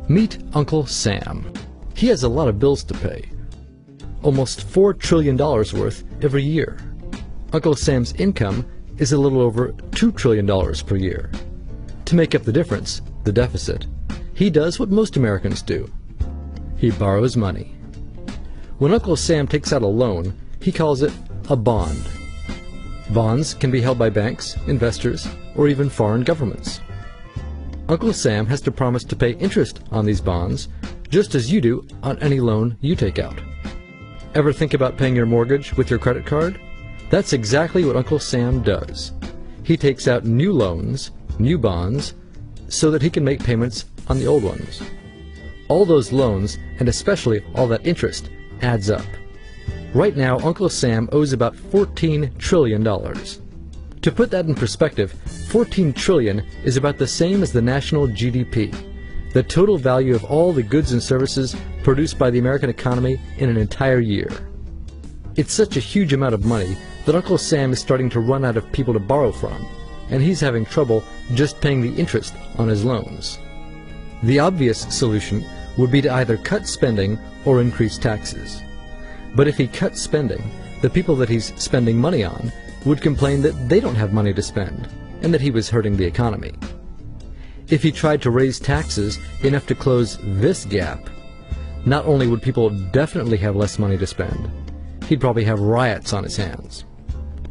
Meet Uncle Sam. He has a lot of bills to pay. Almost $4 trillion worth every year. Uncle Sam's income is a little over $2 trillion per year. To make up the difference, the deficit, he does what most Americans do. He borrows money. When Uncle Sam takes out a loan, he calls it a bond. Bonds can be held by banks, investors, or even foreign governments. Uncle Sam has to promise to pay interest on these bonds, just as you do on any loan you take out. Ever think about paying your mortgage with your credit card? That's exactly what Uncle Sam does. He takes out new loans, new bonds, so that he can make payments on the old ones. All those loans, and especially all that interest, adds up. Right now, Uncle Sam owes about $14 trillion. To put that in perspective, $14 trillion is about the same as the national GDP, the total value of all the goods and services produced by the American economy in an entire year. It's such a huge amount of money that Uncle Sam is starting to run out of people to borrow from, and he's having trouble just paying the interest on his loans. The obvious solution would be to either cut spending or increase taxes. But if he cuts spending, the people that he's spending money on would complain that they don't have money to spend, and that he was hurting the economy. If he tried to raise taxes enough to close this gap, not only would people definitely have less money to spend, he'd probably have riots on his hands.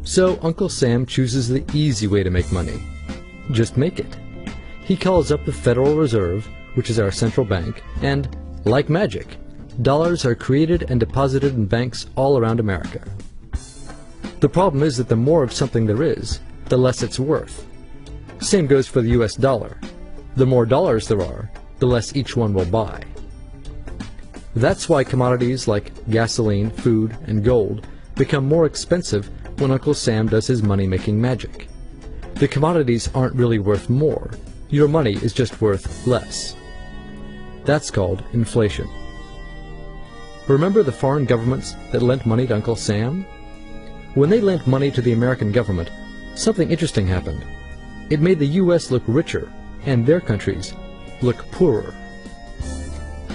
So Uncle Sam chooses the easy way to make money. Just make it. He calls up the Federal Reserve, which is our central bank, and, like magic, dollars are created and deposited in banks all around America. The problem is that the more of something there is, the less it's worth. Same goes for the US dollar. The more dollars there are, the less each one will buy. That's why commodities like gasoline, food, and gold become more expensive when Uncle Sam does his money-making magic. The commodities aren't really worth more. Your money is just worth less. That's called inflation. Remember the foreign governments that lent money to Uncle Sam? When they lent money to the American government, something interesting happened. It made the U.S. look richer, and their countries look poorer.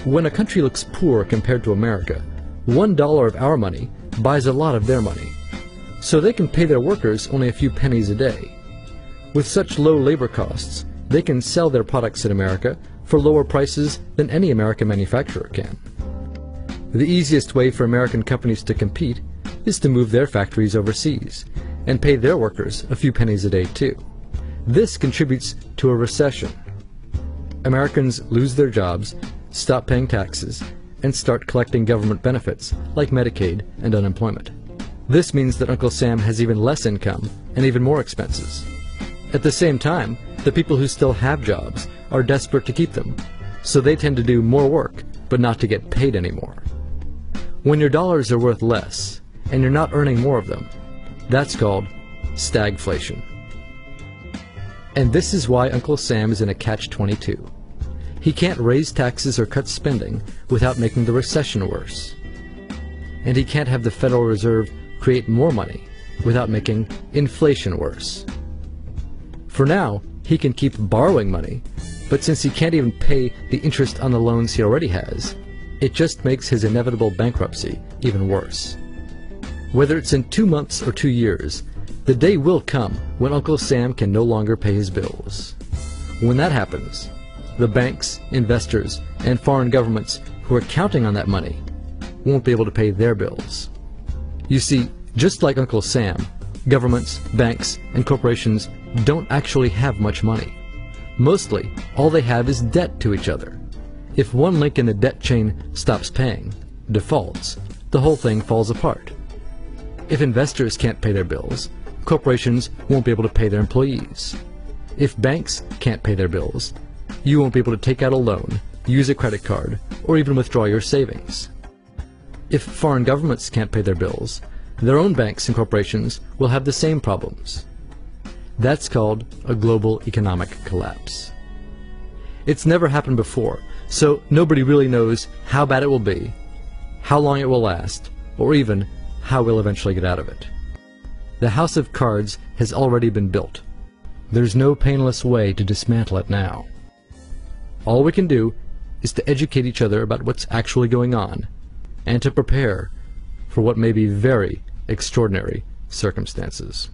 When a country looks poor compared to America, $1 of our money buys a lot of their money. So they can pay their workers only a few pennies a day. With such low labor costs, they can sell their products in America for lower prices than any American manufacturer can. The easiest way for American companies to compete is to move their factories overseas and pay their workers a few pennies a day too. This contributes to a recession. Americans lose their jobs, stop paying taxes, and start collecting government benefits like Medicaid and unemployment. This means that Uncle Sam has even less income and even more expenses. At the same time, the people who still have jobs are desperate to keep them, so they tend to do more work but not to get paid anymore. When your dollars are worth less and you're not earning more of them, that's called stagflation. And this is why Uncle Sam is in a catch-22. He can't raise taxes or cut spending without making the recession worse. And he can't have the Federal Reserve create more money without making inflation worse. For now, he can keep borrowing money, but since he can't even pay the interest on the loans he already has, it just makes his inevitable bankruptcy even worse. Whether it's in 2 months or 2 years, the day will come when Uncle Sam can no longer pay his bills. When that happens, the banks, investors, and foreign governments who are counting on that money won't be able to pay their bills. You see, just like Uncle Sam, governments, banks, and corporations don't actually have much money. Mostly, all they have is debt to each other. If one link in the debt chain stops paying, defaults, the whole thing falls apart. If investors can't pay their bills, corporations won't be able to pay their employees. If banks can't pay their bills, you won't be able to take out a loan, use a credit card, or even withdraw your savings. If foreign governments can't pay their bills, their own banks and corporations will have the same problems. That's called a global economic collapse. It's never happened before, so nobody really knows how bad it will be, how long it will last, or even how we'll eventually get out of it. The house of cards has already been built. There's no painless way to dismantle it now. All we can do is to educate each other about what's actually going on, and to prepare for what may be very extraordinary circumstances.